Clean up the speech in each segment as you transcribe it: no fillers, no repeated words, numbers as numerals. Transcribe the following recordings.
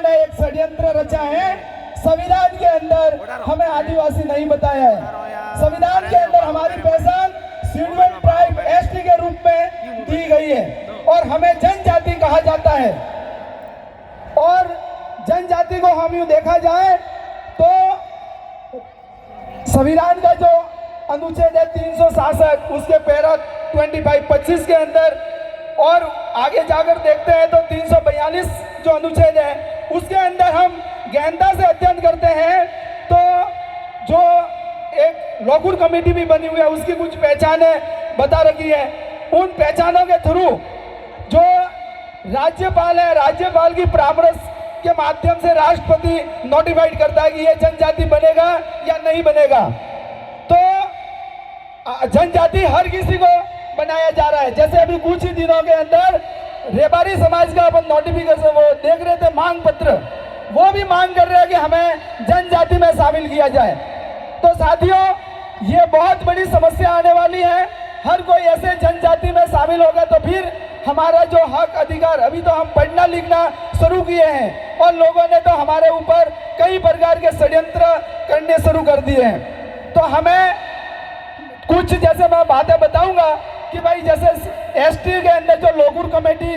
ने एक षड्यंत्र रचा है। संविधान के अंदर हमें आदिवासी नहीं बताया है। संविधान के अंदर हमारी पहचान शेड्यूल्ड ट्राइब एसटी के रूप में दी गई है और हमें जनजाति कहा जाता है। और जनजाति को हम यूं देखा जाए तो संविधान का जो अनुच्छेद है 366 उसके पैरा 25 के अंदर, और आगे जाकर देखते हैं तो 342 जो अनुच्छेद है उसके अंदर हम गहनता से अध्ययन करते हैं तो जो एक लॉकूर कमेटी भी बनी हुई है उसकी कुछ पहचानें बता रखी है। उन पहचानों के थ्रू जो राज्यपाल है, राज्यपाल की परामर्श के माध्यम से राष्ट्रपति नोटिफाइड करता है कि ये जनजाति बनेगा या नहीं बनेगा। तो जनजाति हर किसी को बनाया जा रहा है। जैसे अभी कुछ ही दिनों के अंदर रेबारी समाज का अपन नोटिफिकेशन वो देख रहे थे, मांग पत्र, वो भी मांग कर रहे हैं कि हमें जनजाति में शामिल किया जाए। तो साथियों, ये बहुत बड़ी समस्या आने वाली है। हर कोई ऐसे जनजाति में शामिल होगा तो फिर हमारा जो हक अधिकार, अभी तो हम पढ़ना लिखना शुरू किए हैं और लोगों ने तो हमारे ऊपर कई प्रकार के षड्यंत्र करने शुरू कर दिए हैं। तो हमें कुछ जैसे मैं बातें बताऊंगा कि भाई जैसे एसटी के अंदर जो लोकूर कमेटी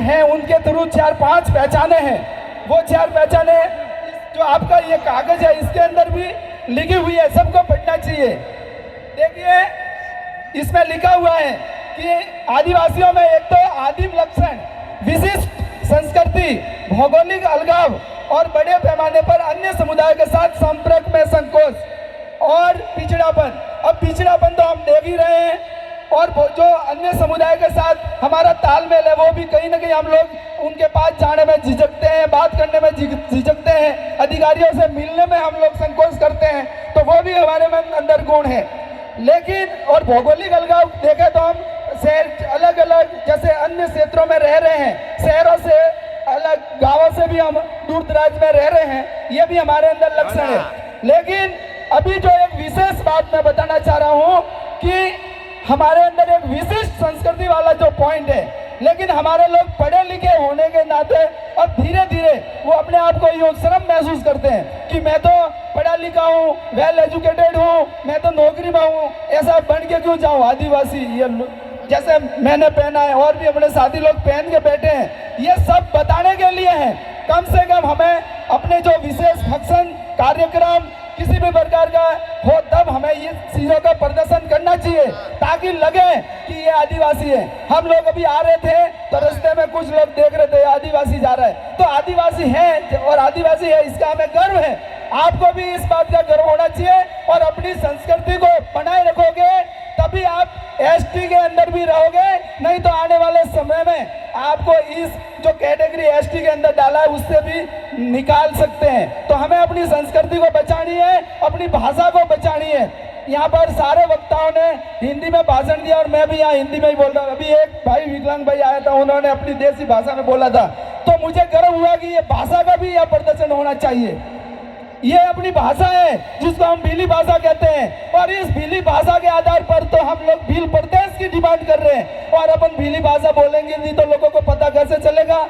है उनके थ्रू 4-5 पहचाने हैं। वो 4 पहचाने जो आपका ये कागज है इसके अंदर भी लिखी हुई है, सबको पढ़ना चाहिए। देखिए इसमें लिखा हुआ है कि आदिवासियों में एक तो आदिम लक्षण, विशिष्ट संस्कृति, भौगोलिक अलगाव और बड़े पैमाने पर अन्य समुदाय के साथ संपर्क में संकोच और पिछड़ापन। अब पिछड़ापन तो हम देख ही रहे हैं और जो अन्य समुदाय के साथ हमारा तालमेल है वो भी कहीं ना कहीं हम लोग उनके पास जाने में झिझकते हैं, बात करने में झिझकते हैं, अधिकारियों से मिलने में हम लोग संकोच करते हैं, तो वो भी हमारे में अंदर गुण है। लेकिन और भौगोलिक अलगाव देखें तो हम शहर अलग अलग जैसे अन्य क्षेत्रों में रह रहे हैं, शहरों से अलग, गांवों से भी हम दूर दराज में रह रहे हैं, ये भी हमारे अंदर लक्षण है। लेकिन अभी जो एक विशेष बात मैं बताना चाह रहा हूँ कि हमारे अंदर एक विशिष्ट संस्कृति वाला जो पॉइंट है, लेकिन हमारे लोग पढ़े लिखे होने के नाते अब धीरे धीरे वो अपने आप को यूं शर्म महसूस करते हैं कि मैं तो पढ़ा लिखा हूँ, वेल एजुकेटेड हूँ, मैं तो नौकरी में हूँ, ऐसा बन के क्यों जाऊँ आदिवासी, ये जैसे मैंने पहना है और भी अपने साथी लोग पहन के बैठे हैं। ये सब बताने के लिए है। कम से कम हमें अपने जो विशेष फंक्शन कार्यक्रम किसी भी प्रकार का हो तब हमें ये चीज़ों का प्रदर्शन करना चाहिए ताकि लगे कि ये आदिवासी है। हम लोग अभी आ रहे थे तो रास्ते में कुछ लोग देख रहे थे आदिवासी जा रहा है, तो आदिवासी है और आदिवासी है इसका हमें गर्व है। आपको भी इस बात का गर्व होना चाहिए और अपनी संस्कृति को बनाए रखोगे तभी आप एसटी के अंदर भी रहोगे, नहीं तो आने वाले समय में आपको इस जो कैटेगरी एसटी के अंदर डाला है उससे भी निकाल सकते हैं। तो हमें अपनी संस्कृति को बचानी है, अपनी भाषा को बचानी है। यहाँ पर सारे वक्ताओं ने हिंदी में भाषण दिया और मैं भी यहाँ हिंदी में ही बोल रहा हूँ। अभी एक भाई विकलांग भाई आया था, उन्होंने अपनी देसी भाषा में बोला था, तो मुझे गर्व हुआ कि ये भाषा का भी यह प्रदर्शन होना चाहिए। ये अपनी भाषा है जिसको हम भीली भाषा कहते हैं और इस भीली भाषा के आधार पर तो हम लोग भील प्रदेश की डिमांड कर रहे हैं और अपन भीली भाषा बोलेंगे नहीं तो लोगों को पता कैसे चलेगा।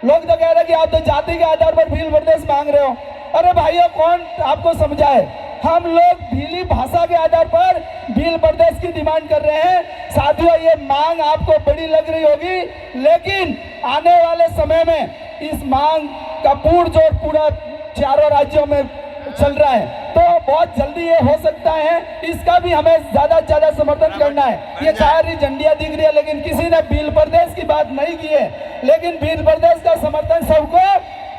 लोग तो कह रहे हैं कि आप तो जाति के आधार पर भील प्रदेश मांग रहे हो। अरे भाइयों, कौन आपको समझाए? हम लोग भीली भाषा के आधार पर भील प्रदेश की डिमांड कर रहे हैं। साथियों, ये मांग आपको बड़ी लग रही होगी, लेकिन आने वाले समय में इस मांग का पूरा चारों राज्यों में चल रहा है, तो बहुत जल्दी ये हो सकता है। इसका भी हमें ज्यादा से ज्यादा समर्थन करना है। ये सारी झंडियां दिख रही है लेकिन किसी ने भील प्रदेश की बात नहीं की है, लेकिन भील प्रदेश का समर्थन सबको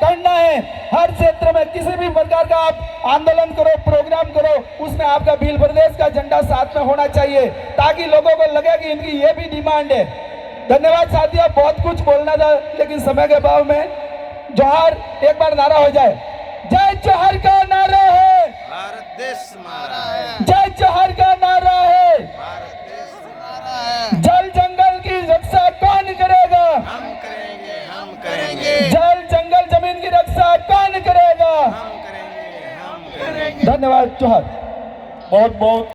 करना है। हर क्षेत्र में किसी भी प्रकार का आप आंदोलन करो, प्रोग्राम करो, उसमें आपका भील प्रदेश का झंडा साथ में होना चाहिए ताकि लोगों को लगे कि इनकी ये भी डिमांड है। धन्यवाद साथियों, बहुत कुछ बोलना था लेकिन समय के अभाव में जोहार एक बार नारा हो जाए। जय जोहर का नारा है, भारत देश हमारा है। जय जोहर का नारा है, भारत देश हमारा है। जल जंगल की रक्षा कौन करेगा? हम करेंगे, हम करेंगे। जल जंगल जमीन की रक्षा कौन करेगा? हम करेंगे, हम करेंगे। धन्यवाद। जोहर। बहुत बहुत